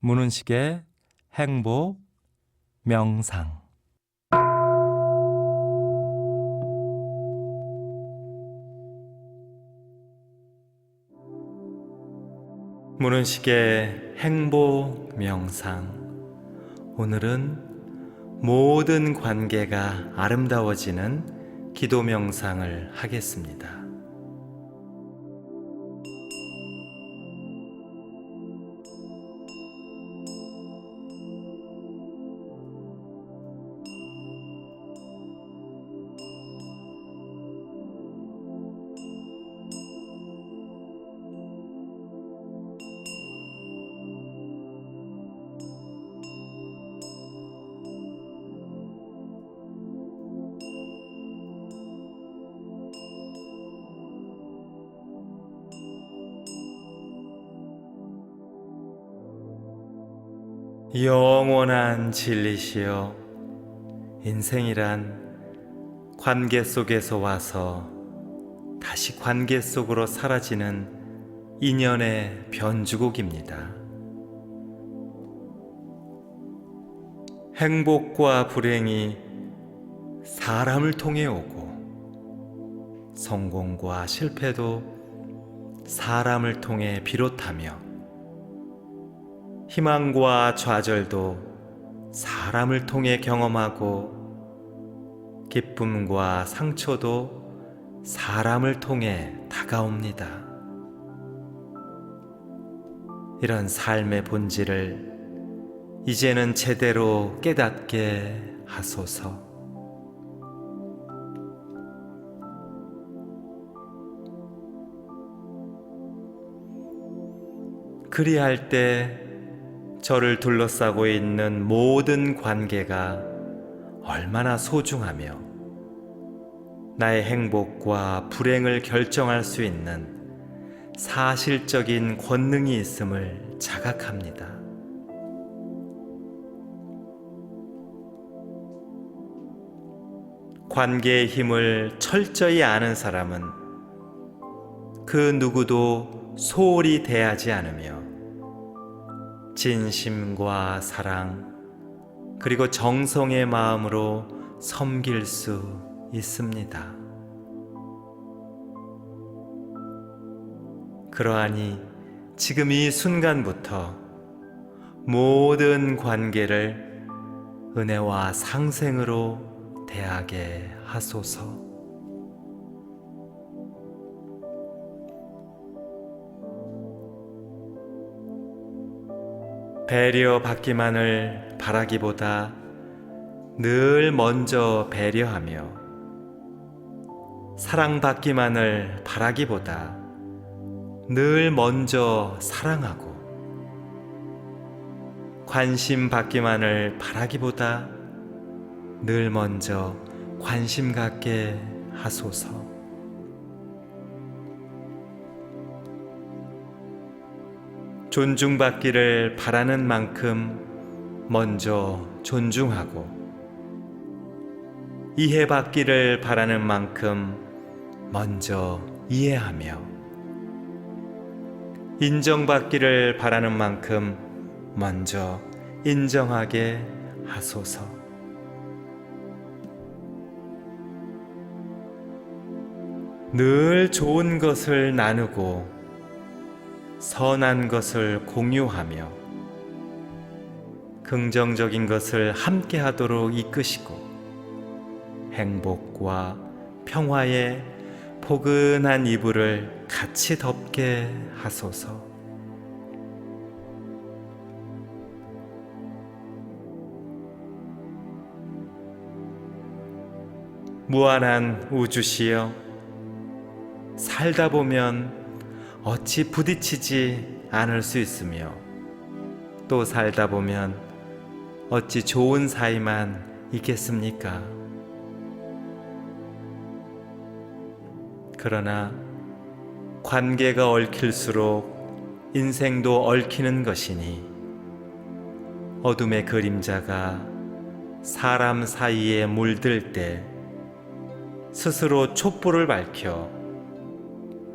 문은식의 행복 명상. 문은식의 행복 명상. 오늘은 모든 관계가 아름다워지는 기도 명상을 하겠습니다. 영원한 진리시여, 인생이란 관계 속에서 와서 다시 관계 속으로 사라지는 인연의 변주곡입니다. 행복과 불행이 사람을 통해 오고, 성공과 실패도 사람을 통해 비롯하며, 희망과 좌절도 사람을 통해 경험하고, 기쁨과 상처도 사람을 통해 다가옵니다. 이런 삶의 본질을 이제는 제대로 깨닫게 하소서. 그리할 때 저를 둘러싸고 있는 모든 관계가 얼마나 소중하며 나의 행복과 불행을 결정할 수 있는 사실적인 권능이 있음을 자각합니다. 관계의 힘을 철저히 아는 사람은 그 누구도 소홀히 대하지 않으며 진심과 사랑 그리고 정성의 마음으로 섬길 수 있습니다. 그러하니 지금 이 순간부터 모든 관계를 은혜와 상생으로 대하게 하소서. 배려받기만을 바라기보다 늘 먼저 배려하며, 사랑받기만을 바라기보다 늘 먼저 사랑하고, 관심받기만을 바라기보다 늘 먼저 관심 갖게 하소서. 존중받기를 바라는 만큼 먼저 존중하고, 이해받기를 바라는 만큼 먼저 이해하며, 인정받기를 바라는 만큼 먼저 인정하게 하소서. 늘 좋은 것을 나누고 선한 것을 공유하며 긍정적인 것을 함께 하도록 이끄시고, 행복과 평화의 포근한 이불을 같이 덮게 하소서. 무한한 우주시여, 살다 보면 어찌 부딪히지 않을 수 있으며, 또 살다 보면 어찌 좋은 사이만 있겠습니까? 그러나 관계가 얽힐수록 인생도 얽히는 것이니, 어둠의 그림자가 사람 사이에 물들 때 스스로 촛불을 밝혀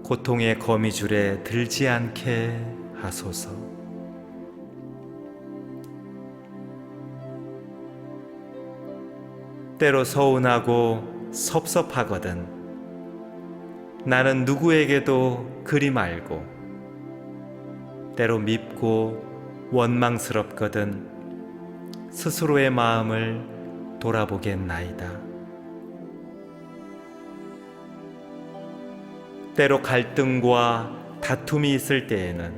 고통의 거미줄에 들지 않게 하소서. 때로 서운하고 섭섭하거든 나는 누구에게도 그리 말고 때로 밉고 원망스럽거든 스스로의 마음을 돌아보겠나이다. 때로 갈등과 다툼이 있을 때에는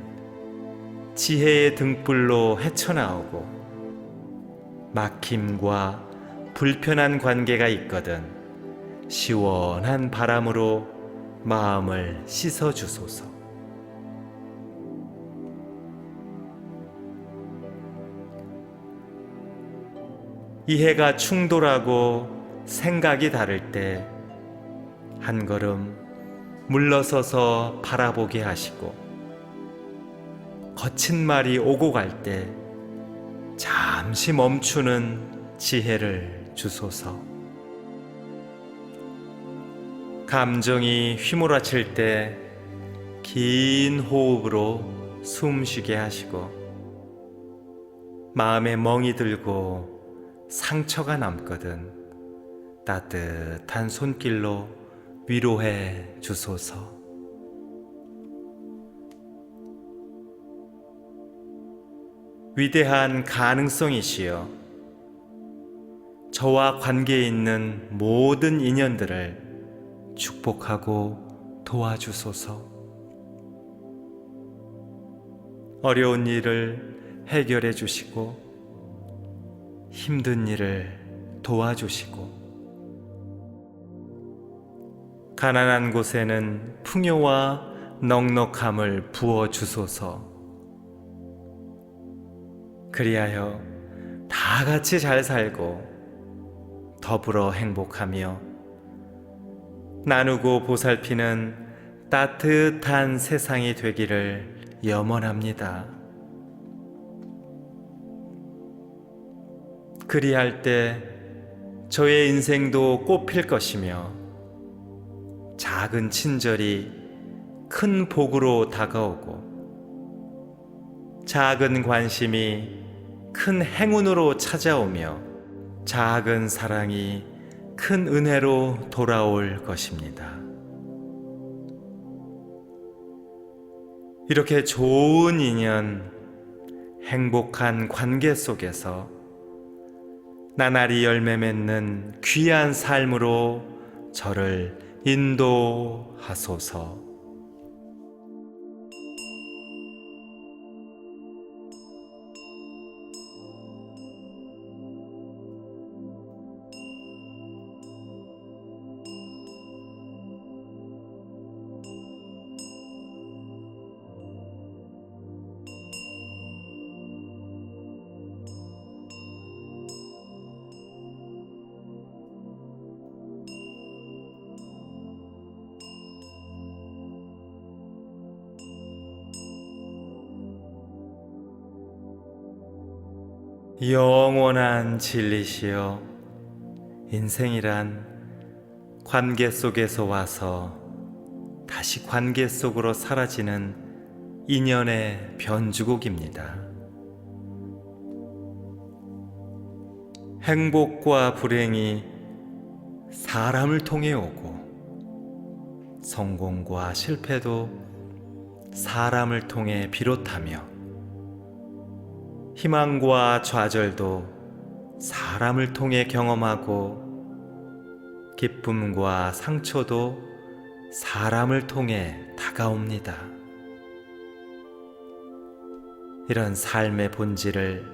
지혜의 등불로 헤쳐나오고 막힘과 불편한 관계가 있거든 시원한 바람으로 마음을 씻어주소서. 이해가 충돌하고 생각이 다를 때 한 걸음 물러서서 바라보게 하시고 거친 말이 오고 갈 때 잠시 멈추는 지혜를 주소서. 감정이 휘몰아칠 때 긴 호흡으로 숨쉬게 하시고 마음에 멍이 들고 상처가 남거든 따뜻한 손길로 위로해 주소서. 위대한 가능성이시여 저와 관계에 있는 모든 인연들을 축복하고 도와주소서. 어려운 일을 해결해 주시고 힘든 일을 도와주시고 가난한 곳에는 풍요와 넉넉함을 부어 주소서. 그리하여 다 같이 잘 살고 더불어 행복하며 나누고 보살피는 따뜻한 세상이 되기를 염원합니다. 그리할 때 저의 인생도 꽃필 것이며 작은 친절이 큰 복으로 다가오고 작은 관심이 큰 행운으로 찾아오며 작은 사랑이 큰 은혜로 돌아올 것입니다. 이렇게 좋은 인연, 행복한 관계 속에서 나날이 열매 맺는 귀한 삶으로 저를 인도하소서. 영원한 진리시여 인생이란 관계 속에서 와서 다시 관계 속으로 사라지는 인연의 변주곡입니다. 행복과 불행이 사람을 통해 오고 성공과 실패도 사람을 통해 비롯하며 희망과 좌절도 사람을 통해 경험하고 기쁨과 상처도 사람을 통해 다가옵니다. 이런 삶의 본질을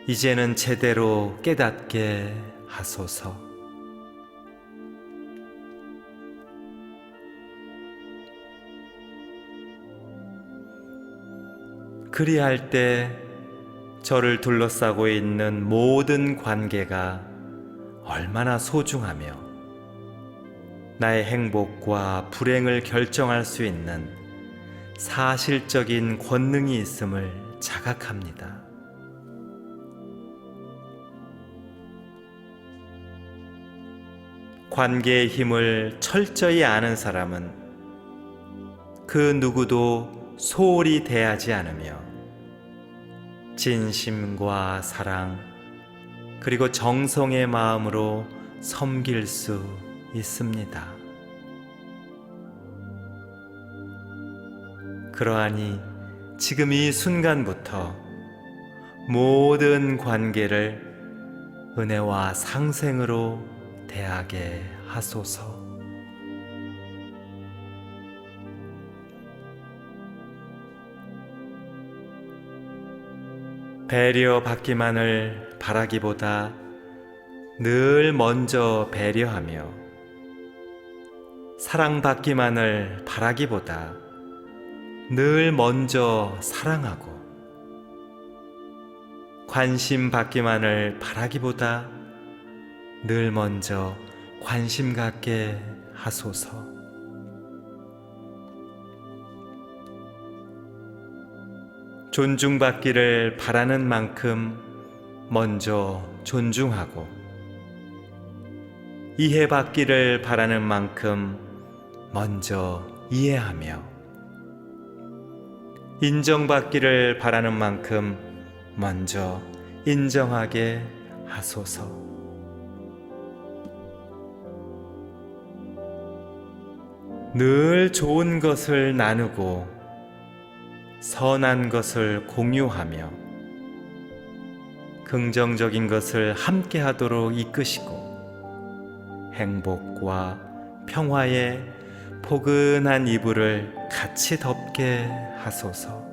이제는 제대로 깨닫게 하소서. 그리할 때 저를 둘러싸고 있는 모든 관계가 얼마나 소중하며 나의 행복과 불행을 결정할 수 있는 사실적인 권능이 있음을 자각합니다. 관계의 힘을 철저히 아는 사람은 그 누구도 소홀히 대하지 않으며 진심과 사랑, 그리고 정성의 마음으로 섬길 수 있습니다. 그러하니 지금 이 순간부터 모든 관계를 은혜와 상생으로 대하게 하소서. 배려받기만을 바라기보다 늘 먼저 배려하며, 사랑받기만을 바라기보다 늘 먼저 사랑하고, 관심 받기만을 바라기보다 늘 먼저 관심 갖게 하소서. 존중받기를 바라는 만큼 먼저 존중하고, 이해받기를 바라는 만큼 먼저 이해하며, 인정받기를 바라는 만큼 먼저 인정하게 하소서. 늘 좋은 것을 나누고 선한 것을 공유하며 긍정적인 것을 함께 하도록 이끄시고, 행복과 평화의 포근한 이불을 같이 덮게 하소서.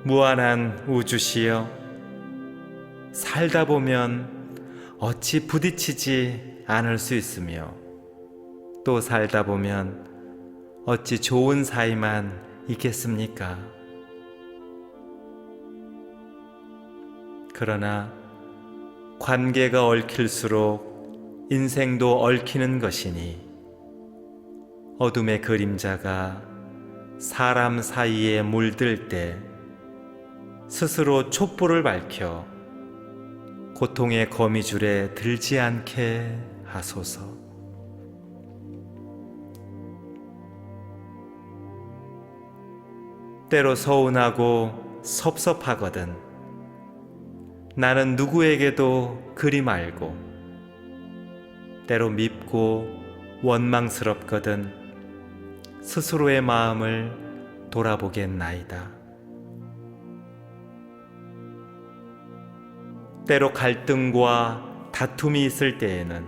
무한한 우주시여, 살다 보면 어찌 부딪히지 않을 수 있으며, 또 살다 보면 어찌 좋은 사이만 있겠습니까? 그러나 관계가 얽힐수록 인생도 얽히는 것이니, 어둠의 그림자가 사람 사이에 물들 때 스스로 촛불을 밝혀 고통의 거미줄에 들지 않게 하소서. 때로 서운하고 섭섭하거든 나는 누구에게도 그리 말고, 때로 밉고 원망스럽거든 스스로의 마음을 돌아보겠나이다. 때로 갈등과 다툼이 있을 때에는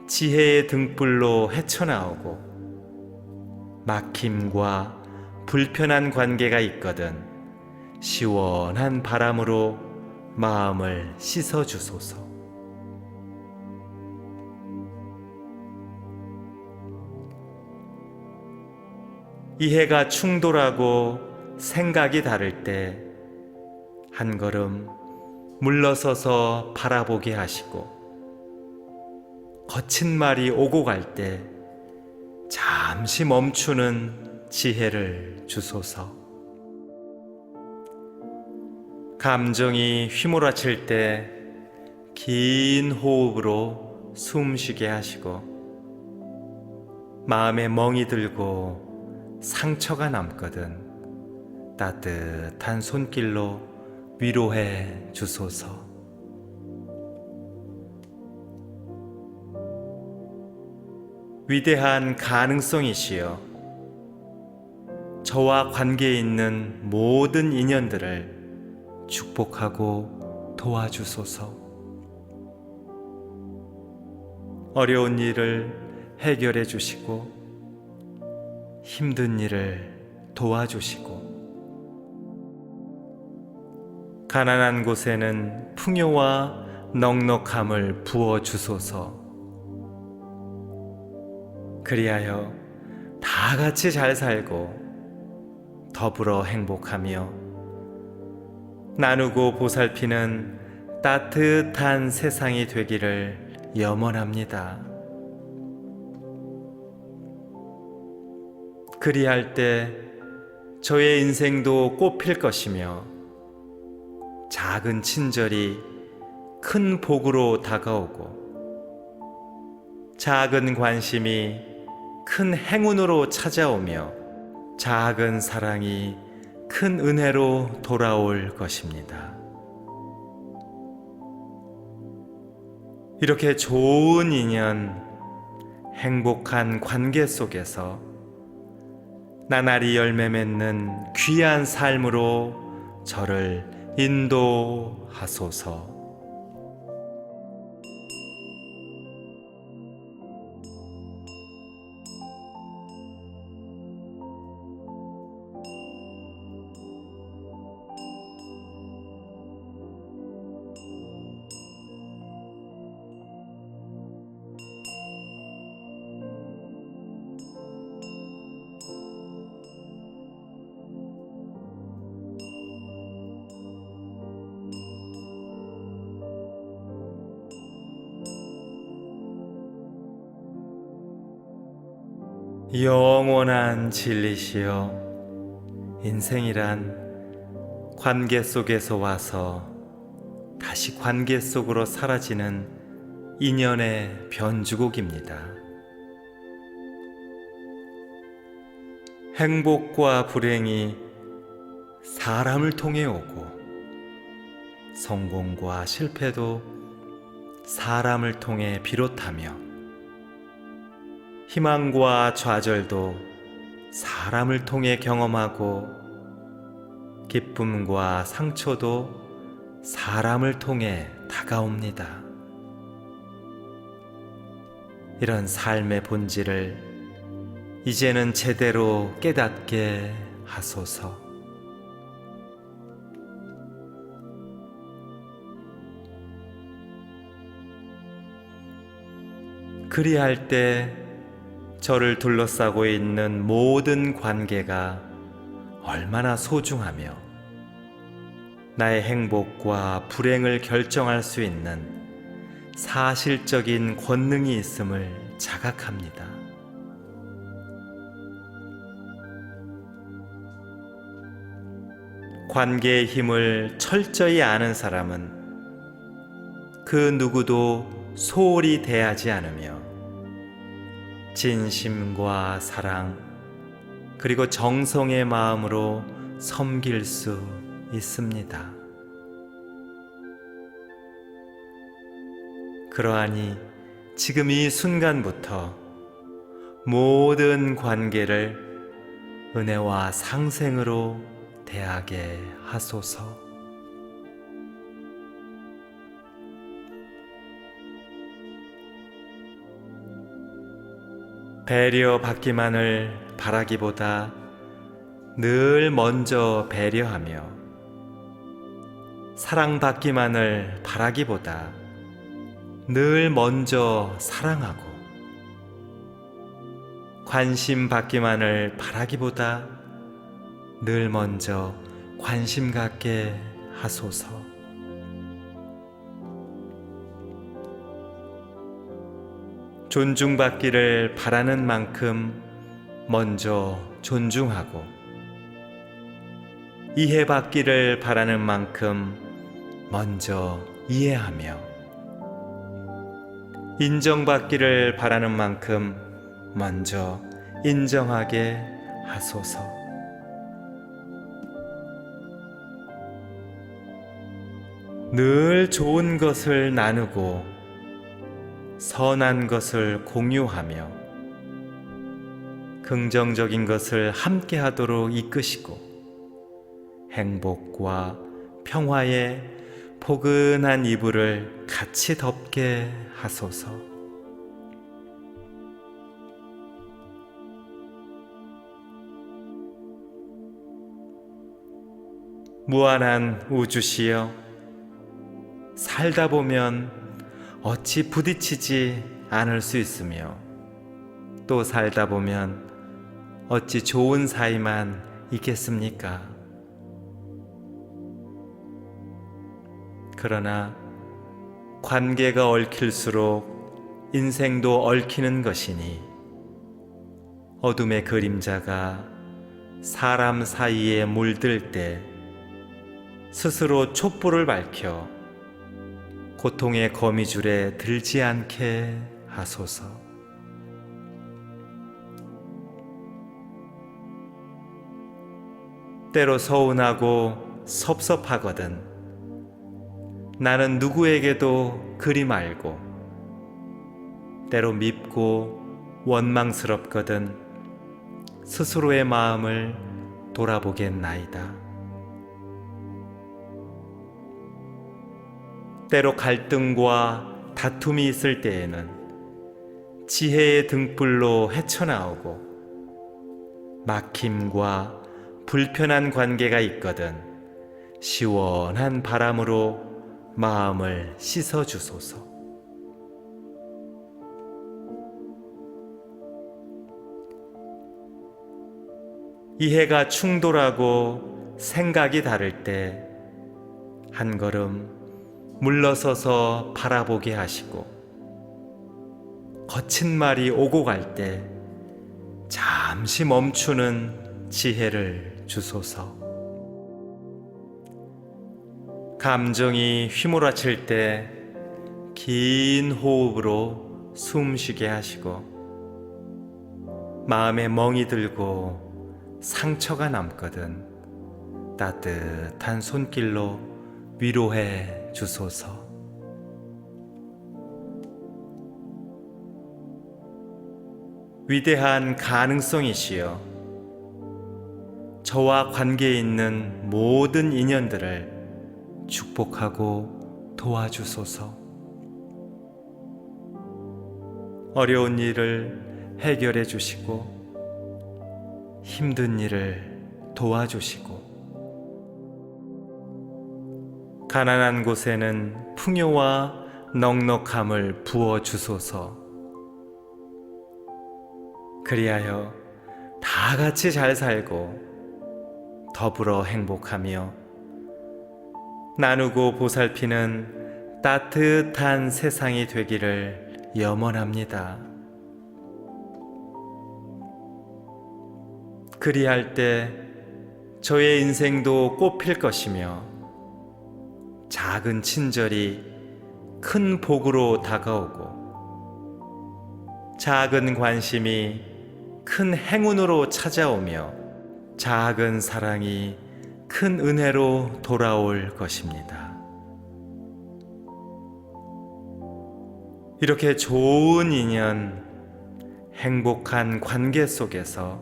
지혜의 등불로 헤쳐나오고, 막힘과 불편한 관계가 있거든 시원한 바람으로 마음을 씻어주소서. 이해가 충돌하고 생각이 다를 때 한 걸음 물러서서 바라보게 하시고, 거친 말이 오고 갈 때 잠시 멈추는 지혜를 주소서. 감정이 휘몰아칠 때 긴 호흡으로 숨쉬게 하시고, 마음에 멍이 들고 상처가 남거든 따뜻한 손길로 위로해 주소서. 위대한 가능성이시여, 저와 관계에 있는 모든 인연들을 축복하고 도와주소서. 어려운 일을 해결해 주시고, 힘든 일을 도와주시고, 가난한 곳에는 풍요와 넉넉함을 부어 주소서. 그리하여 다 같이 잘 살고 더불어 행복하며 나누고 보살피는 따뜻한 세상이 되기를 염원합니다. 그리할 때 저의 인생도 꽃필 것이며, 작은 친절이 큰 복으로 다가오고, 작은 관심이 큰 행운으로 찾아오며 작은 사랑이 큰 은혜로 돌아올 것입니다. 이렇게 좋은 인연, 행복한 관계 속에서 나날이 열매 맺는 귀한 삶으로 저를 인도하소서. 영원한 진리시여, 인생이란 관계 속에서 와서 다시 관계 속으로 사라지는 인연의 변주곡입니다. 행복과 불행이 사람을 통해 오고, 성공과 실패도 사람을 통해 비롯하며, 희망과 좌절도 사람을 통해 경험하고, 기쁨과 상처도 사람을 통해 다가옵니다. 이런 삶의 본질을 이제는 제대로 깨닫게 하소서. 그리할 때 저를 둘러싸고 있는 모든 관계가 얼마나 소중하며 나의 행복과 불행을 결정할 수 있는 사실적인 권능이 있음을 자각합니다. 관계의 힘을 철저히 아는 사람은 그 누구도 소홀히 대하지 않으며 진심과 사랑 그리고 정성의 마음으로 섬길 수 있습니다. 그러하니 지금 이 순간부터 모든 관계를 은혜와 상생으로 대하게 하소서. 배려받기만을 바라기보다 늘 먼저 배려하며, 사랑받기만을 바라기보다 늘 먼저 사랑하고, 관심받기만을 바라기보다 늘 먼저 관심 갖게 하소서. 존중받기를 바라는 만큼 먼저 존중하고, 이해받기를 바라는 만큼 먼저 이해하며, 인정받기를 바라는 만큼 먼저 인정하게 하소서. 늘 좋은 것을 나누고 선한 것을 공유하며 긍정적인 것을 함께 하도록 이끄시고, 행복과 평화의 포근한 이불을 같이 덮게 하소서. 무한한 우주시여, 살다 보면 어찌 부딪히지 않을 수 있으며, 또 살다 보면 어찌 좋은 사이만 있겠습니까? 그러나 관계가 얽힐수록 인생도 얽히는 것이니, 어둠의 그림자가 사람 사이에 물들 때 스스로 촛불을 밝혀 고통의 거미줄에 들지 않게 하소서. 때로 서운하고 섭섭하거든 나는 누구에게도 그리 말고 때로 밉고 원망스럽거든 스스로의 마음을 돌아보겠나이다. 때로 갈등과 다툼이 있을 때에는 지혜의 등불로 헤쳐나오고 막힘과 불편한 관계가 있거든 시원한 바람으로 마음을 씻어주소서. 이해가 충돌하고 생각이 다를 때 한 걸음 물러서서 바라보게 하시고 거친 말이 오고 갈 때 잠시 멈추는 지혜를 주소서. 감정이 휘몰아칠 때 긴 호흡으로 숨쉬게 하시고 마음에 멍이 들고 상처가 남거든 따뜻한 손길로 위로해 주소서. 위대한 가능성이시여 저와 관계에 있는 모든 인연들을 축복하고 도와주소서. 어려운 일을 해결해 주시고 힘든 일을 도와주시고 가난한 곳에는 풍요와 넉넉함을 부어 주소서. 그리하여 다 같이 잘 살고 더불어 행복하며 나누고 보살피는 따뜻한 세상이 되기를 염원합니다. 그리할 때 저의 인생도 꽃필 것이며 작은 친절이 큰 복으로 다가오고 작은 관심이 큰 행운으로 찾아오며 작은 사랑이 큰 은혜로 돌아올 것입니다. 이렇게 좋은 인연, 행복한 관계 속에서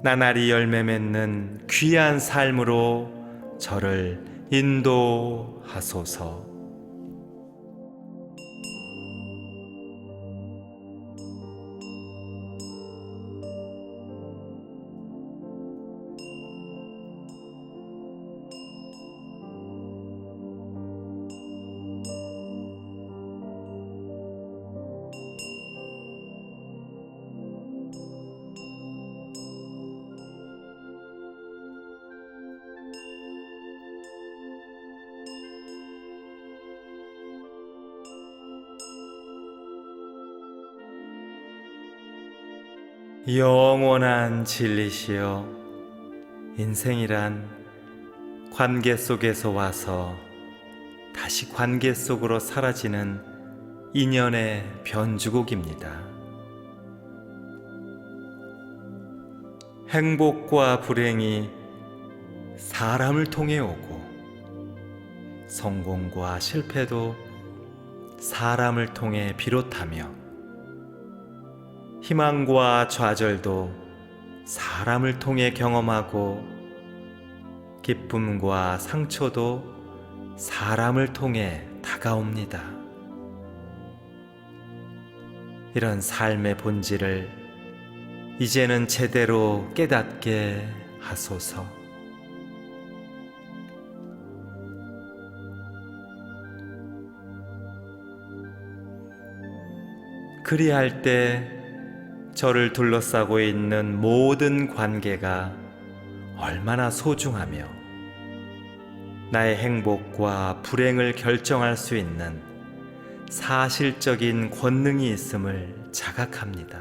나날이 열매 맺는 귀한 삶으로 저를 인도하소서. 영원한 진리시여 인생이란 관계 속에서 와서 다시 관계 속으로 사라지는 인연의 변주곡입니다. 행복과 불행이 사람을 통해 오고 성공과 실패도 사람을 통해 비롯하며 희망과 좌절도 사람을 통해 경험하고 기쁨과 상처도 사람을 통해 다가옵니다. 이런 삶의 본질을 이제는 제대로 깨닫게 하소서. 그리할 때 저를 둘러싸고 있는 모든 관계가 얼마나 소중하며 나의 행복과 불행을 결정할 수 있는 사실적인 권능이 있음을 자각합니다.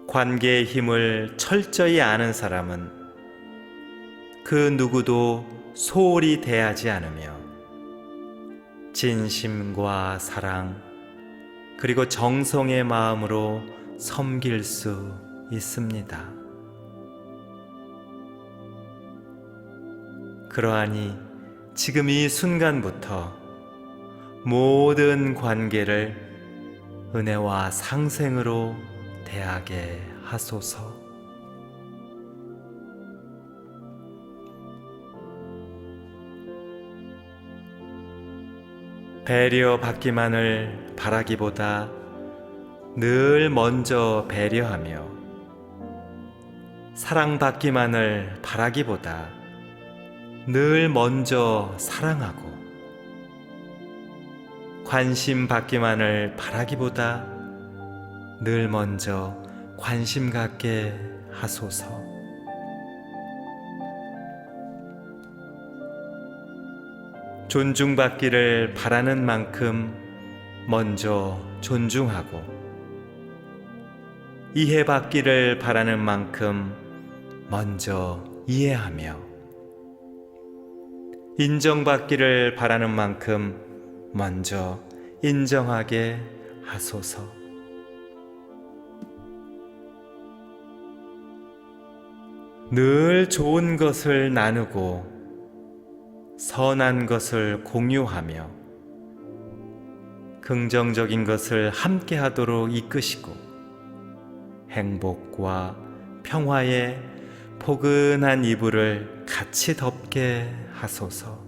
관계의 힘을 철저히 아는 사람은 그 누구도 소홀히 대하지 않으며 진심과 사랑, 그리고 정성의 마음으로 섬길 수 있습니다. 그러하니 지금 이 순간부터 모든 관계를 은혜와 상생으로 대하게 하소서. 배려받기만을 바라기보다 늘 먼저 배려하며 사랑받기만을 바라기보다 늘 먼저 사랑하고 관심 받기만을 바라기보다 늘 먼저 관심 갖게 하소서. 존중받기를 바라는 만큼 먼저 존중하고 이해받기를 바라는 만큼 먼저 이해하며 인정받기를 바라는 만큼 먼저 인정하게 하소서. 늘 좋은 것을 나누고 선한 것을 공유하며 긍정적인 것을 함께 하도록 이끄시고 행복과 평화의 포근한 이불을 같이 덮게 하소서.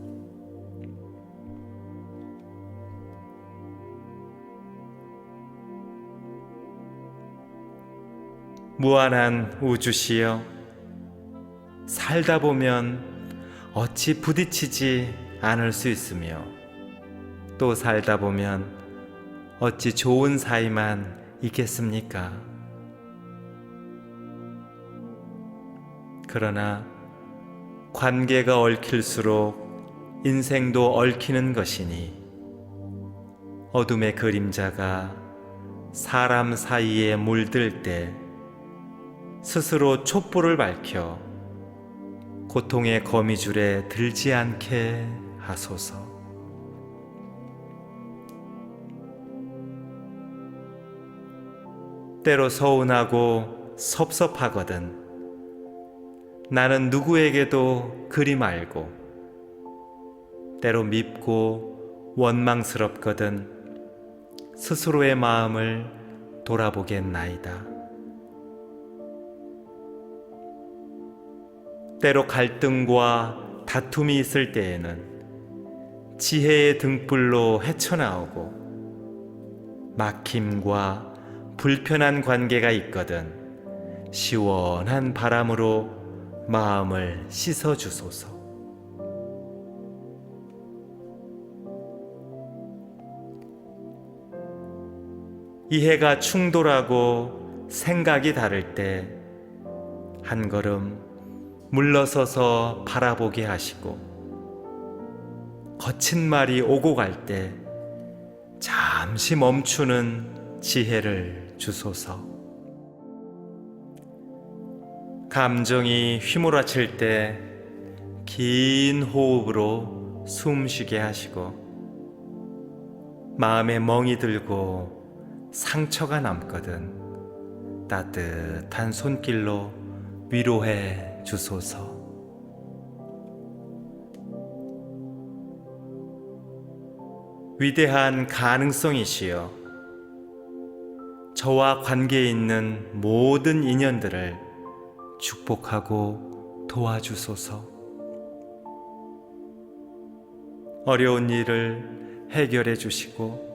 무한한 우주시여, 살다 보면 어찌 부딪히지 않을 수 있으며 또 살다 보면 어찌 좋은 사이만 있겠습니까? 그러나 관계가 얽힐수록 인생도 얽히는 것이니 어둠의 그림자가 사람 사이에 물들 때 스스로 촛불을 밝혀 고통의 거미줄에 들지 않게 하소서. 때로 서운하고 섭섭하거든 나는 누구에게도 그리 말고 때로 밉고 원망스럽거든 스스로의 마음을 돌아보겠나이다. 때로 갈등과 다툼이 있을 때에는 지혜의 등불로 헤쳐나오고 막힘과 불편한 관계가 있거든 시원한 바람으로 마음을 씻어주소서. 이해가 충돌하고 생각이 다를 때 한 걸음 물러서서 바라보게 하시고 거친 말이 오고 갈 때 잠시 멈추는 지혜를 주소서. 감정이 휘몰아칠 때 긴 호흡으로 숨쉬게 하시고 마음에 멍이 들고 상처가 남거든 따뜻한 손길로 위로해 주소서. 위대한 가능성이시여, 저와 관계에 있는 모든 인연들을 축복하고 도와주소서. 어려운 일을 해결해 주시고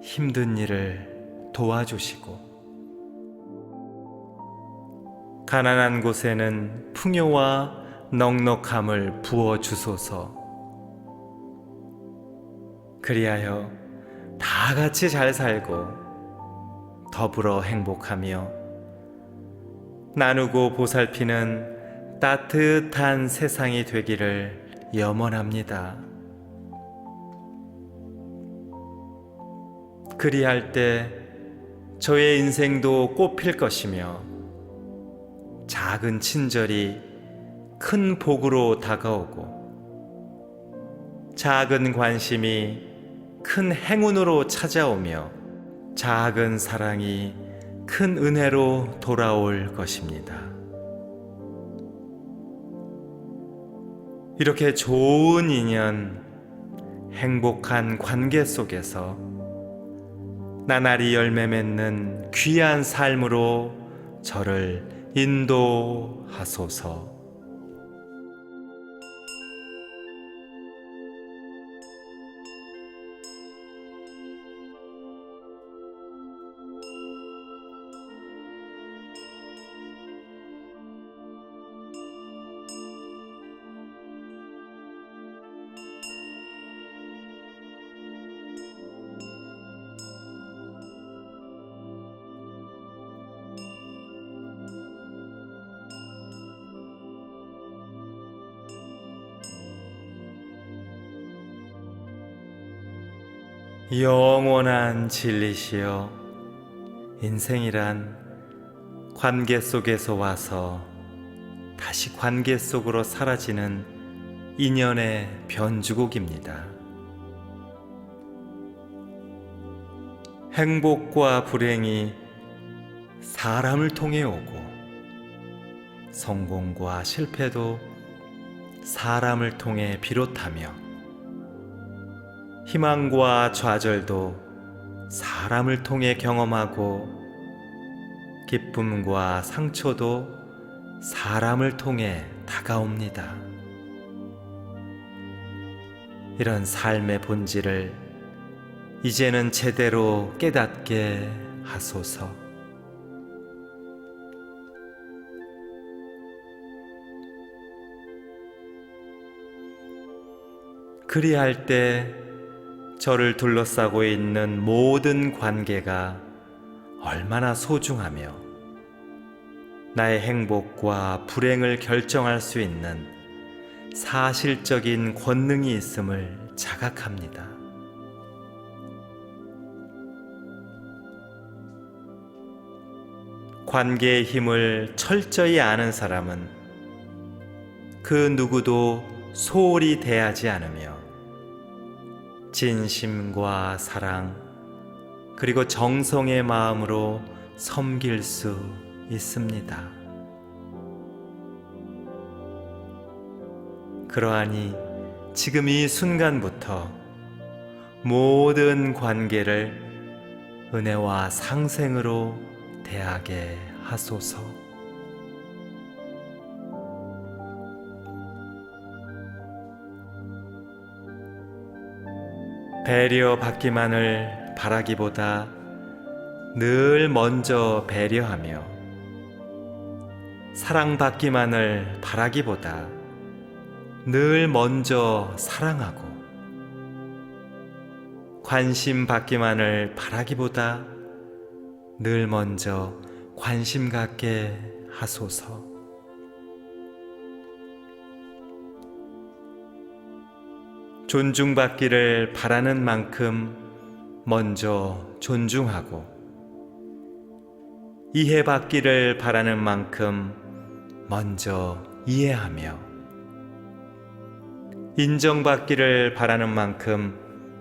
힘든 일을 도와주시고 가난한 곳에는 풍요와 넉넉함을 부어 주소서. 그리하여 다 같이 잘 살고 더불어 행복하며 나누고 보살피는 따뜻한 세상이 되기를 염원합니다. 그리할 때 저의 인생도 꽃필 것이며 작은 친절이 큰 복으로 다가오고 작은 관심이 큰 행운으로 찾아오며 작은 사랑이 큰 은혜로 돌아올 것입니다. 이렇게 좋은 인연, 행복한 관계 속에서 나날이 열매 맺는 귀한 삶으로 저를 인도하소서. 영원한 진리시여, 인생이란 관계 속에서 와서 다시 관계 속으로 사라지는 인연의 변주곡입니다. 행복과 불행이 사람을 통해 오고 성공과 실패도 사람을 통해 비롯하며 희망과 좌절도 사람을 통해 경험하고 기쁨과 상처도 사람을 통해 다가옵니다. 이런 삶의 본질을 이제는 제대로 깨닫게 하소서. 그리할 때 저를 둘러싸고 있는 모든 관계가 얼마나 소중하며 나의 행복과 불행을 결정할 수 있는 사실적인 권능이 있음을 자각합니다. 관계의 힘을 철저히 아는 사람은 그 누구도 소홀히 대하지 않으며 진심과 사랑 그리고 정성의 마음으로 섬길 수 있습니다. 그러하니 지금 이 순간부터 모든 관계를 은혜와 상생으로 대하게 하소서. 배려받기만을 바라기보다 늘 먼저 배려하며 사랑받기만을 바라기보다 늘 먼저 사랑하고 관심받기만을 바라기보다 늘 먼저 관심 갖게 하소서. 존중받기를 바라는 만큼 먼저 존중하고 이해받기를 바라는 만큼 먼저 이해하며 인정받기를 바라는 만큼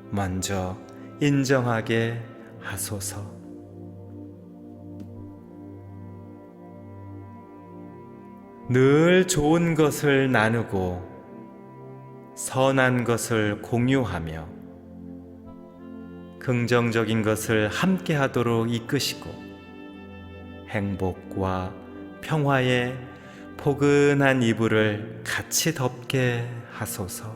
먼저 인정하게 하소서. 늘 좋은 것을 나누고 선한 것을 공유하며 긍정적인 것을 함께 하도록 이끄시고 행복과 평화의 포근한 이불을 같이 덮게 하소서.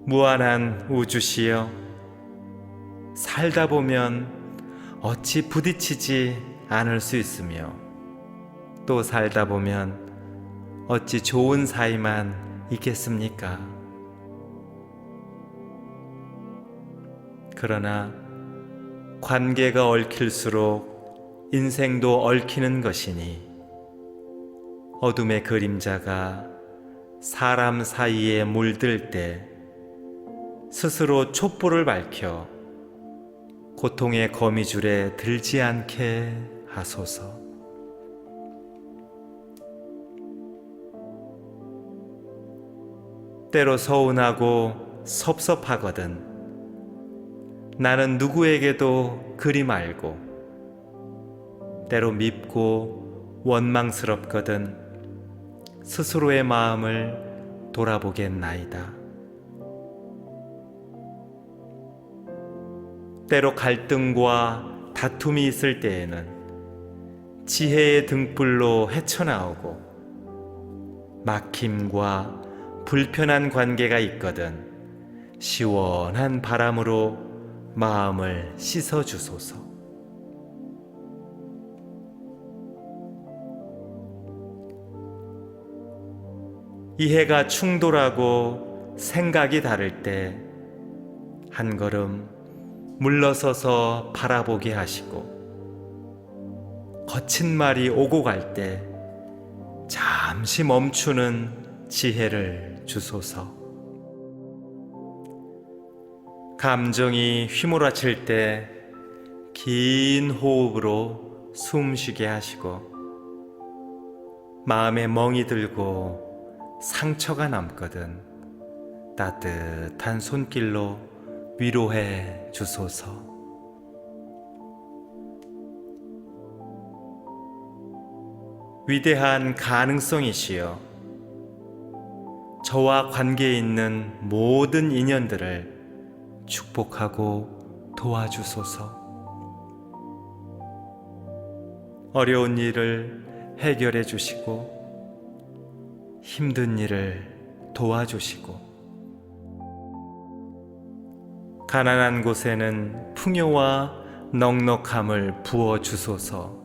무한한 우주시여, 살다 보면 어찌 부딪히지 않을 수 있으며 또 살다 보면 어찌 좋은 사이만 있겠습니까? 그러나 관계가 얽힐수록 인생도 얽히는 것이니 어둠의 그림자가 사람 사이에 물들 때 스스로 촛불을 밝혀 고통의 거미줄에 들지 않게 하소서. 때로 서운하고 섭섭하거든. 나는 누구에게도 그리 말고, 때로 밉고 원망스럽거든 스스로의 마음을 돌아보겠나이다. 때로 갈등과 다툼이 있을 때에는 지혜의 등불로 헤쳐나오고, 막힘과 불편한 관계가 있거든 시원한 바람으로 마음을 씻어주소서. 이해가 충돌하고 생각이 다를 때 한 걸음 물러서서 바라보게 하시고, 거친 말이 오고 갈 때 잠시 멈추는 지혜를 주소서. 감정이 휘몰아칠 때 긴 호흡으로 숨쉬게 하시고, 마음에 멍이 들고 상처가 남거든 따뜻한 손길로 위로해 주소서. 위대한 가능성이시여, 저와 관계에 있는 모든 인연들을 축복하고 도와주소서. 어려운 일을 해결해 주시고, 힘든 일을 도와주시고, 가난한 곳에는 풍요와 넉넉함을 부어 주소서.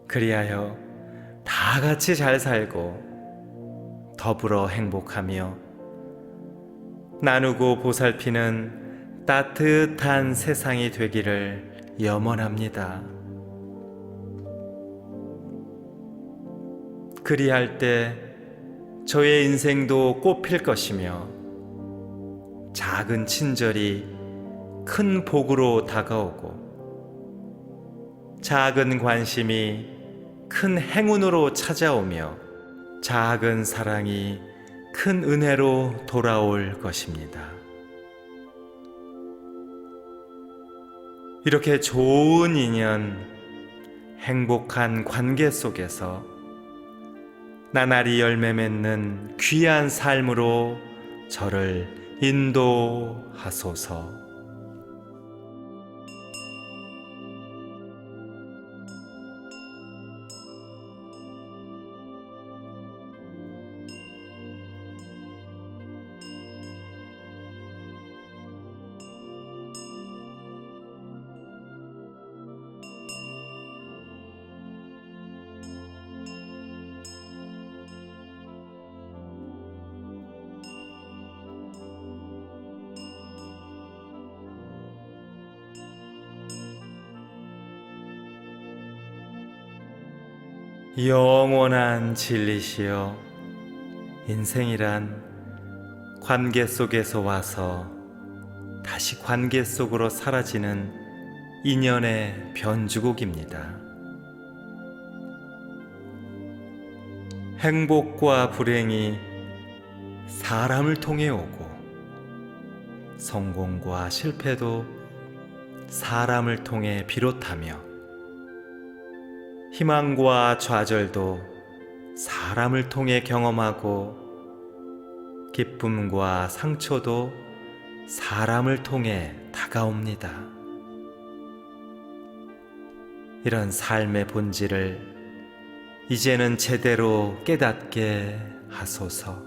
그리하여 다 같이 잘 살고 더불어 행복하며 나누고 보살피는 따뜻한 세상이 되기를 염원합니다. 그리할 때 저의 인생도 꽃필 것이며, 작은 친절이 큰 복으로 다가오고, 작은 관심이 큰 행운으로 찾아오며, 작은 사랑이 큰 은혜로 돌아올 것입니다. 이렇게 좋은 인연, 행복한 관계 속에서 나날이 열매 맺는 귀한 삶으로 저를 인도하소서. 영원한 진리시여, 인생이란 관계 속에서 와서 다시 관계 속으로 사라지는 인연의 변주곡입니다. 행복과 불행이 사람을 통해 오고, 성공과 실패도 사람을 통해 비롯하며, 희망과 좌절도 사람을 통해 경험하고, 기쁨과 상처도 사람을 통해 다가옵니다. 이런 삶의 본질을 이제는 제대로 깨닫게 하소서.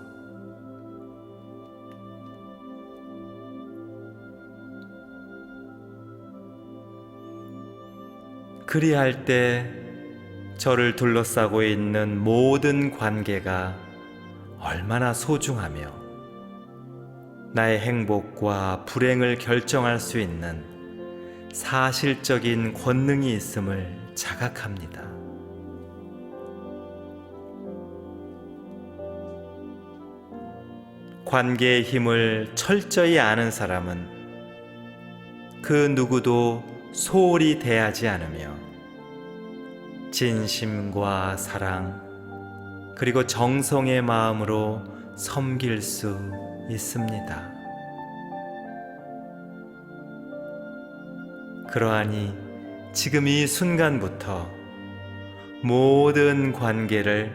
그리할 때 저를 둘러싸고 있는 모든 관계가 얼마나 소중하며 나의 행복과 불행을 결정할 수 있는 사실적인 권능이 있음을 자각합니다. 관계의 힘을 철저히 아는 사람은 그 누구도 소홀히 대하지 않으며, 진심과 사랑, 그리고 정성의 마음으로 섬길 수 있습니다. 그러하니 지금 이 순간부터 모든 관계를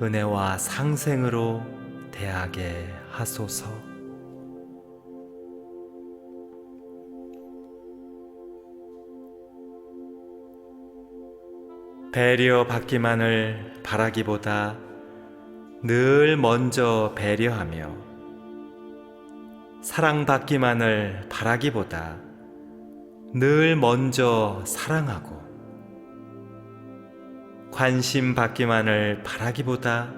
은혜와 상생으로 대하게 하소서. 배려받기만을 바라기보다 늘 먼저 배려하며 사랑받기만을 바라기보다 늘 먼저 사랑하고 관심 받기만을 바라기보다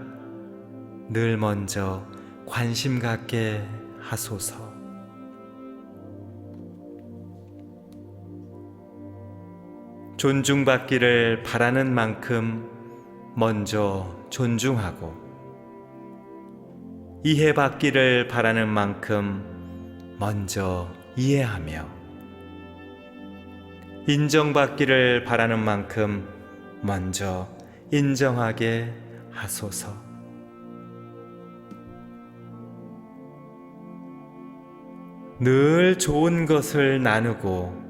늘 먼저 관심 갖게 하소서. 존중받기를 바라는 만큼 먼저 존중하고 이해받기를 바라는 만큼 먼저 이해하며 인정받기를 바라는 만큼 먼저 인정하게 하소서. 늘 좋은 것을 나누고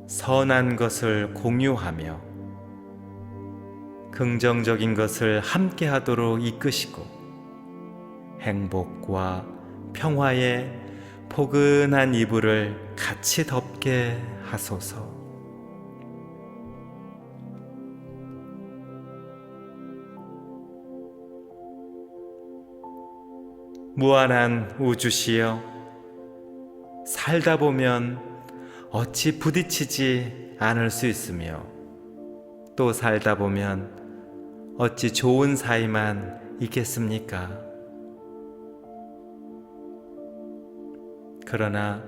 선한 것을 공유하며 긍정적인 것을 함께 하도록 이끄시고 행복과 평화의 포근한 이불을 같이 덮게 하소서. 무한한 우주시여, 살다 보면 어찌 부딪히지 않을 수 있으며 또 살다 보면 어찌 좋은 사이만 있겠습니까? 그러나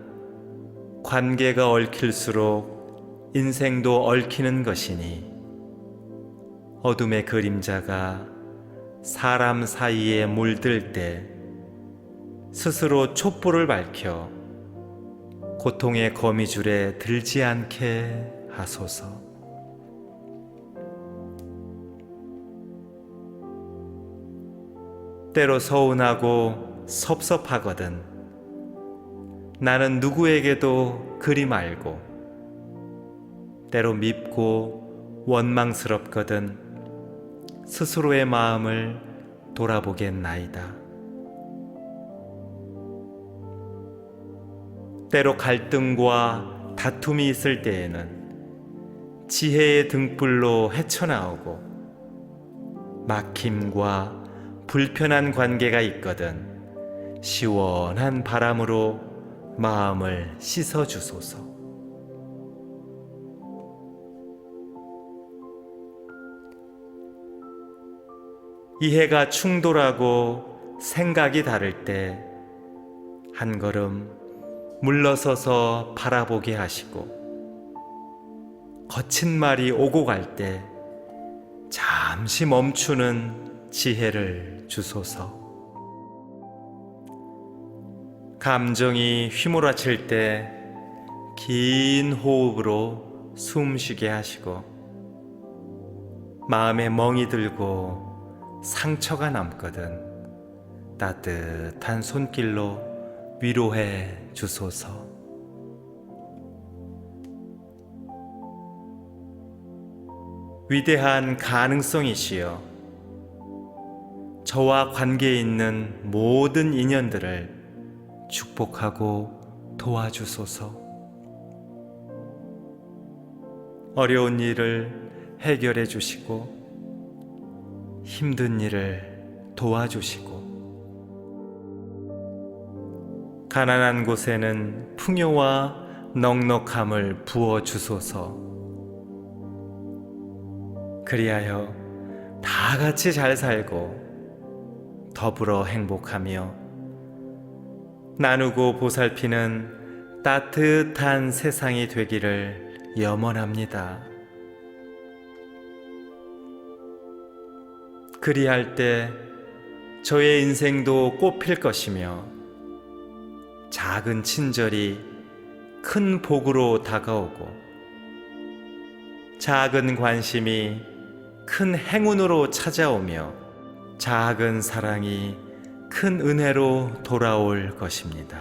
관계가 얽힐수록 인생도 얽히는 것이니 어둠의 그림자가 사람 사이에 물들 때 스스로 촛불을 밝혀 고통의 거미줄에 들지 않게 하소서. 때로 서운하고 섭섭하거든 나는 누구에게도 그리 말고 때로 밉고 원망스럽거든 스스로의 마음을 돌아보겠나이다. 때로 갈등과 다툼이 있을 때에는 지혜의 등불로 헤쳐나오고 막힘과 불편한 관계가 있거든 시원한 바람으로 마음을 씻어주소서. 이해가 충돌하고 생각이 다를 때 한 걸음 물러서서 바라보게 하시고 거친 말이 오고 갈 때 잠시 멈추는 지혜를 주소서. 감정이 휘몰아칠 때 긴 호흡으로 숨쉬게 하시고 마음에 멍이 들고 상처가 남거든 따뜻한 손길로 위로해 주소서. 위대한 가능성이시여, 저와 관계에 있는 모든 인연들을 축복하고 도와주소서. 어려운 일을 해결해 주시고 힘든 일을 도와주시고 가난한 곳에는 풍요와 넉넉함을 부어 주소서. 그리하여 다 같이 잘 살고 더불어 행복하며 나누고 보살피는 따뜻한 세상이 되기를 염원합니다. 그리할 때 저의 인생도 꽃필 것이며 작은 친절이 큰 복으로 다가오고 작은 관심이 큰 행운으로 찾아오며 작은 사랑이 큰 은혜로 돌아올 것입니다.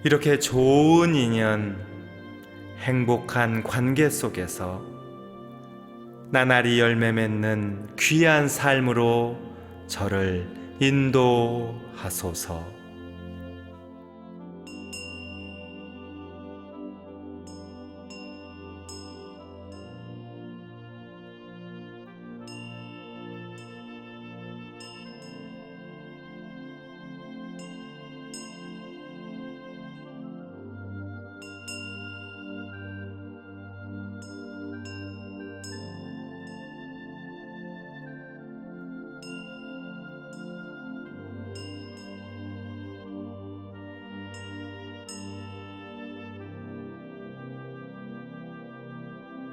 이렇게 좋은 인연, 행복한 관계 속에서 나날이 열매 맺는 귀한 삶으로 저를 인도하소서.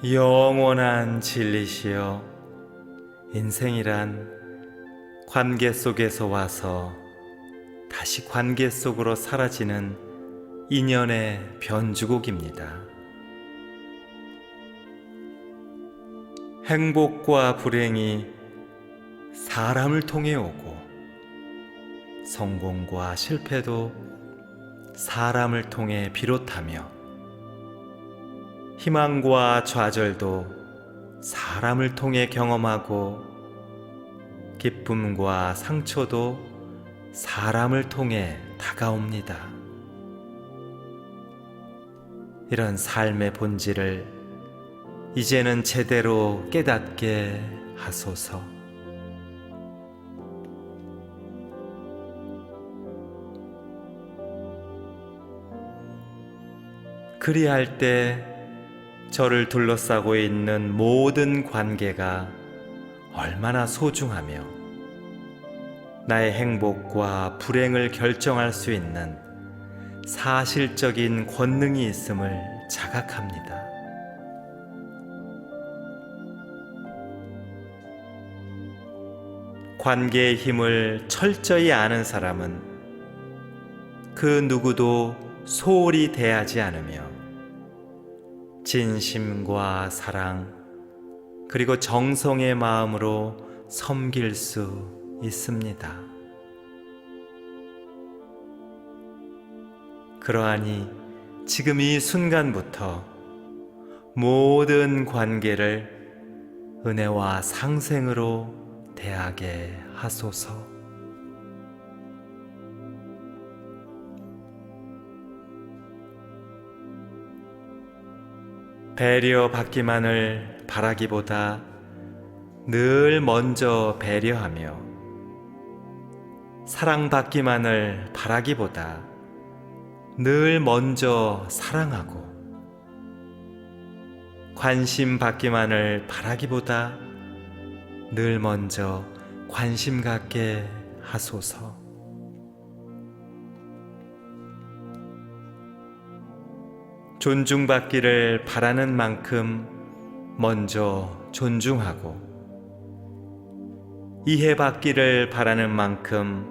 영원한 진리시여, 인생이란 관계 속에서 와서 다시 관계 속으로 사라지는 인연의 변주곡입니다. 행복과 불행이 사람을 통해 오고, 성공과 실패도 사람을 통해 비롯하며, 희망과 좌절도 사람을 통해 경험하고, 기쁨과 상처도 사람을 통해 다가옵니다. 이런 삶의 본질을 이제는 제대로 깨닫게 하소서. 그리할 때 저를 둘러싸고 있는 모든 관계가 얼마나 소중하며 나의 행복과 불행을 결정할 수 있는 사실적인 권능이 있음을 자각합니다. 관계의 힘을 철저히 아는 사람은 그 누구도 소홀히 대하지 않으며 진심과 사랑 그리고 정성의 마음으로 섬길 수 있습니다. 그러하니 지금 이 순간부터 모든 관계를 은혜와 상생으로 대하게 하소서. 배려받기만을 바라기보다 늘 먼저 배려하며, 사랑받기만을 바라기보다 늘 먼저 사랑하고, 관심받기만을 바라기보다 늘 먼저 관심 갖게 하소서. 존중받기를 바라는 만큼 먼저 존중하고, 이해받기를 바라는 만큼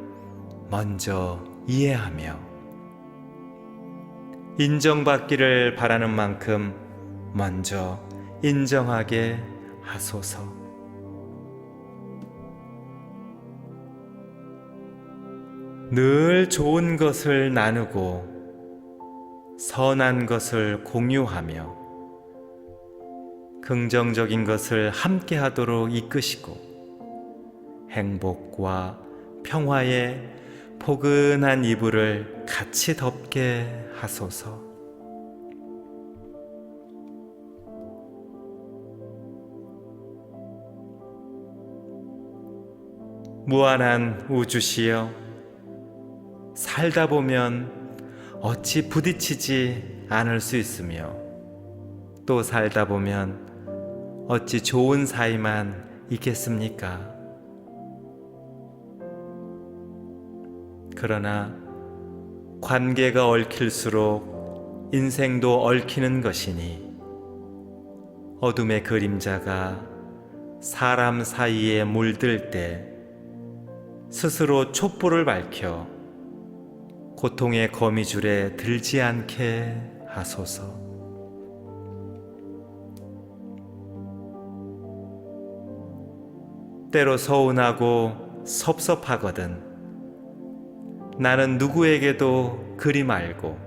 먼저 이해하며, 인정받기를 바라는 만큼 먼저 인정하게 하소서. 늘 좋은 것을 나누고 선한 것을 공유하며 긍정적인 것을 함께 하도록 이끄시고, 행복과 평화의 포근한 이불을 같이 덮게 하소서. 무한한 우주시여, 살다 보면 어찌 부딪히지 않을 수 있으며, 또 살다 보면 어찌 좋은 사이만 있겠습니까? 그러나 관계가 얽힐수록 인생도 얽히는 것이니, 어둠의 그림자가 사람 사이에 물들 때 스스로 촛불을 밝혀 고통의 거미줄에 들지 않게 하소서. 때로 서운하고 섭섭하거든. 나는 누구에게도 그리 말고,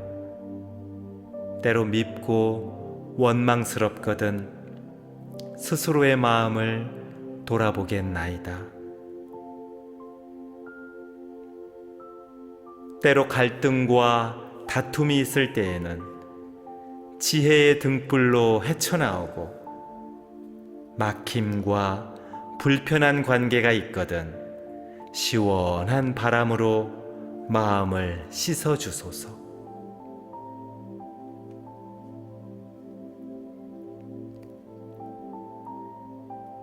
때로 밉고 원망스럽거든 스스로의 마음을 돌아보겠나이다. 때로 갈등과 다툼이 있을 때에는 지혜의 등불로 헤쳐나오고, 막힘과 불편한 관계가 있거든 시원한 바람으로 마음을 씻어주소서.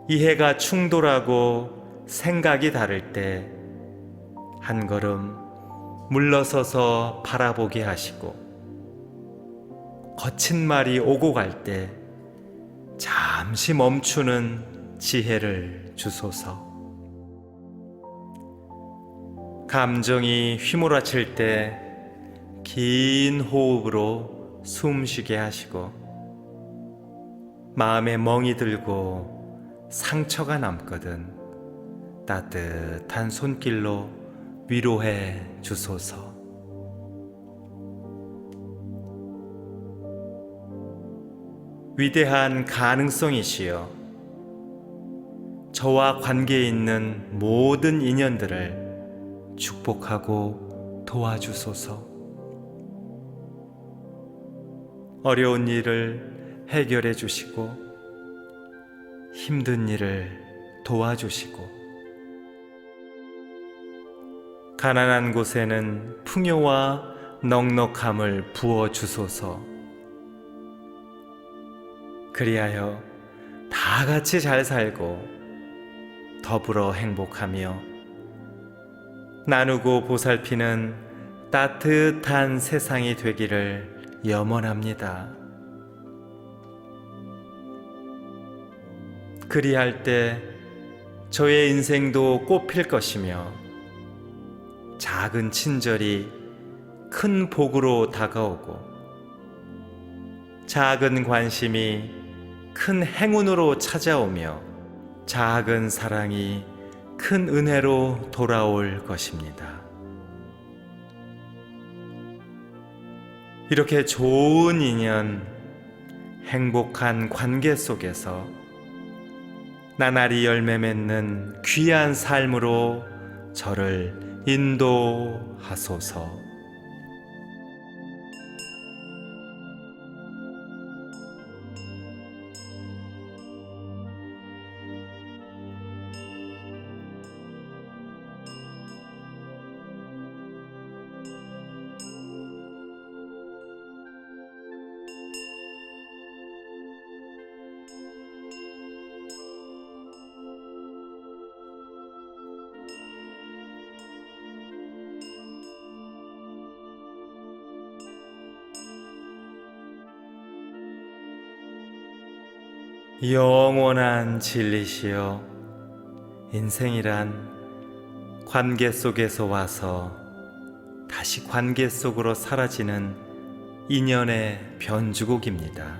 이해가 충돌하고 생각이 다를 때 한 걸음 물러서서 바라보게 하시고, 거친 말이 오고 갈 때 잠시 멈추는 지혜를 주소서. 감정이 휘몰아칠 때 긴 호흡으로 숨쉬게 하시고, 마음에 멍이 들고 상처가 남거든 따뜻한 손길로 위로해 주소서. 위대한 가능성이시여, 저와 관계에 있는 모든 인연들을 축복하고 도와주소서. 어려운 일을 해결해 주시고, 힘든 일을 도와주시고, 가난한 곳에는 풍요와 넉넉함을 부어 주소서. 그리하여 다 같이 잘 살고 더불어 행복하며 나누고 보살피는 따뜻한 세상이 되기를 염원합니다. 그리할 때 저의 인생도 꽃필 것이며, 작은 친절이 큰 복으로 다가오고, 작은 관심이 큰 행운으로 찾아오며, 작은 사랑이 큰 은혜로 돌아올 것입니다. 이렇게 좋은 인연, 행복한 관계 속에서 나날이 열매 맺는 귀한 삶으로 저를 인도하소서. 영원한 진리시여, 인생이란 관계 속에서 와서 다시 관계 속으로 사라지는 인연의 변주곡입니다.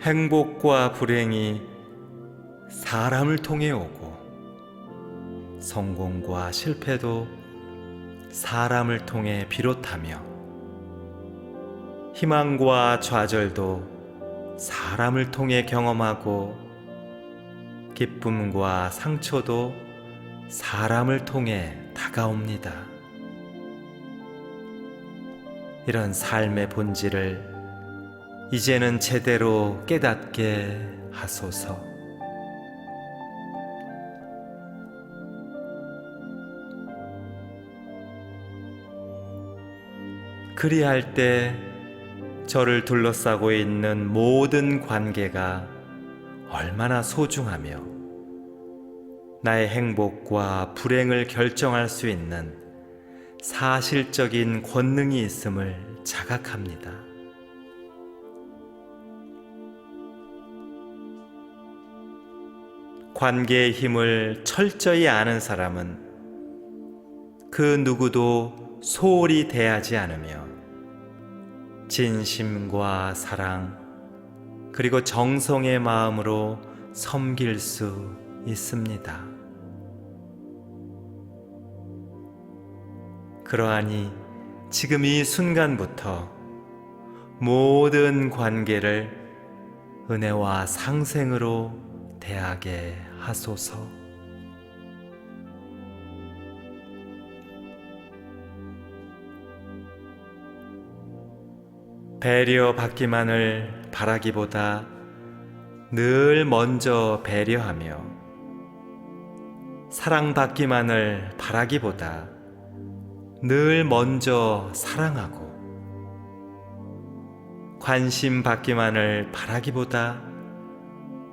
행복과 불행이 사람을 통해 오고, 성공과 실패도 사람을 통해 비롯하며, 희망과 좌절도 사람을 통해 경험하고, 기쁨과 상처도 사람을 통해 다가옵니다. 이런 삶의 본질을 이제는 제대로 깨닫게 하소서. 그리할 때 저를 둘러싸고 있는 모든 관계가 얼마나 소중하며 나의 행복과 불행을 결정할 수 있는 사실적인 권능이 있음을 자각합니다. 관계의 힘을 철저히 아는 사람은 그 누구도 소홀히 대하지 않으며, 진심과 사랑, 그리고 정성의 마음으로 섬길 수 있습니다. 그러하니 지금 이 순간부터 모든 관계를 은혜와 상생으로 대하게 하소서. 배려받기만을 바라기보다 늘 먼저 배려하며 사랑받기만을 바라기보다 늘 먼저 사랑하고 관심 받기만을 바라기보다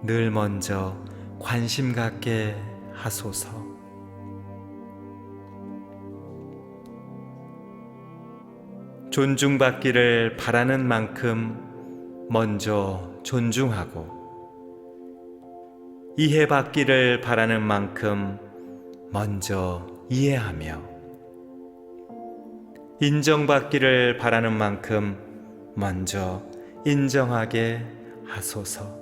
늘 먼저 관심 갖게 하소서. 존중받기를 바라는 만큼 먼저 존중하고 이해받기를 바라는 만큼 먼저 이해하며 인정받기를 바라는 만큼 먼저 인정하게 하소서.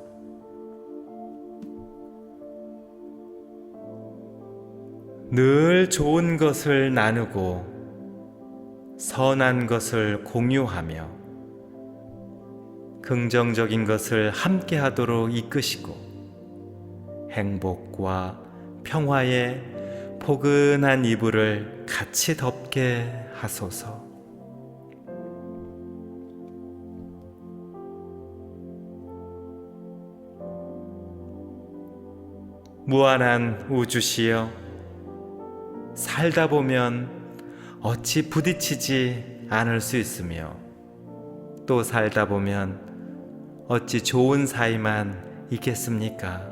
늘 좋은 것을 나누고 선한 것을 공유하며 긍정적인 것을 함께 하도록 이끄시고 행복과 평화의 포근한 이불을 같이 덮게 하소서. 무한한 우주시여, 살다 보면 어찌 부딪히지 않을 수 있으며 또 살다 보면 어찌 좋은 사이만 있겠습니까?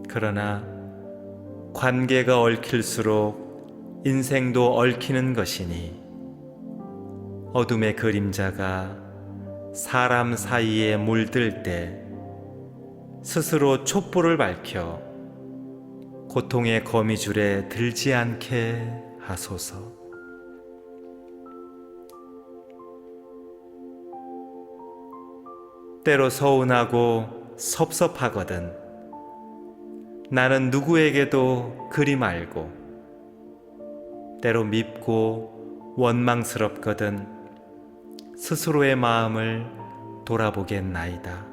그러나 관계가 얽힐수록 인생도 얽히는 것이니 어둠의 그림자가 사람 사이에 물들 때 스스로 촛불을 밝혀 고통의 거미줄에 들지 않게 하소서. 때로 서운하고 섭섭하거든 나는 누구에게도 그리 말고 때로 밉고 원망스럽거든 스스로의 마음을 돌아보겠나이다.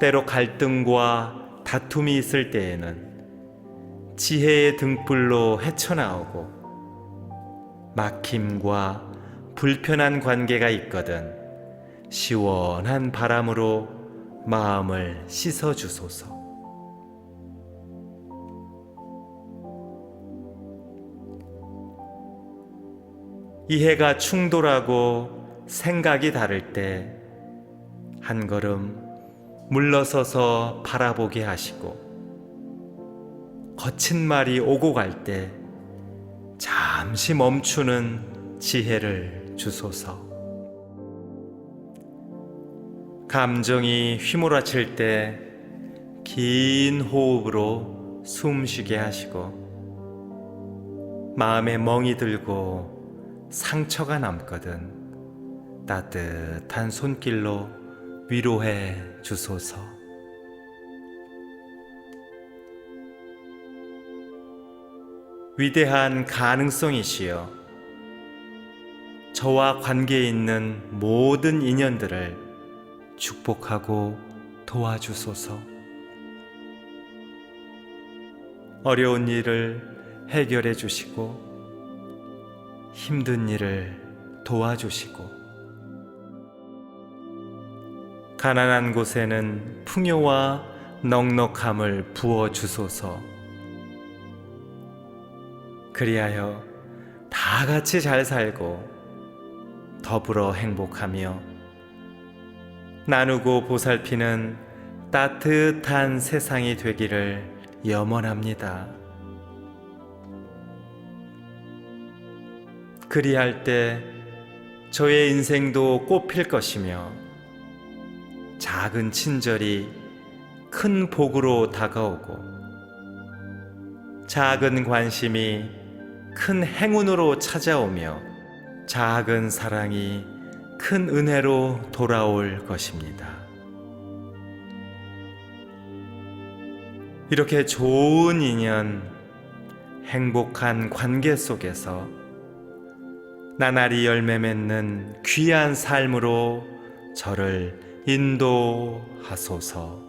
때로 갈등과 다툼이 있을 때에는 지혜의 등불로 헤쳐나오고 막힘과 불편한 관계가 있거든 시원한 바람으로 마음을 씻어주소서. 이해가 충돌하고 생각이 다를 때 한 걸음 물러서서 바라보게 하시고 거친 말이 오고 갈 때 잠시 멈추는 지혜를 주소서. 감정이 휘몰아칠 때 긴 호흡으로 숨쉬게 하시고 마음에 멍이 들고 상처가 남거든 따뜻한 손길로 위로해 주소서. 위대한 가능성이시여, 저와 관계에 있는 모든 인연들을 축복하고 도와주소서. 어려운 일을 해결해 주시고 힘든 일을 도와주시고 가난한 곳에는 풍요와 넉넉함을 부어주소서. 그리하여 다 같이 잘 살고 더불어 행복하며 나누고 보살피는 따뜻한 세상이 되기를 염원합니다. 그리할 때 저의 인생도 꽃필 것이며 작은 친절이 큰 복으로 다가오고 작은 관심이 큰 행운으로 찾아오며 작은 사랑이 큰 은혜로 돌아올 것입니다. 이렇게 좋은 인연, 행복한 관계 속에서 나날이 열매 맺는 귀한 삶으로 저를 인도하소서.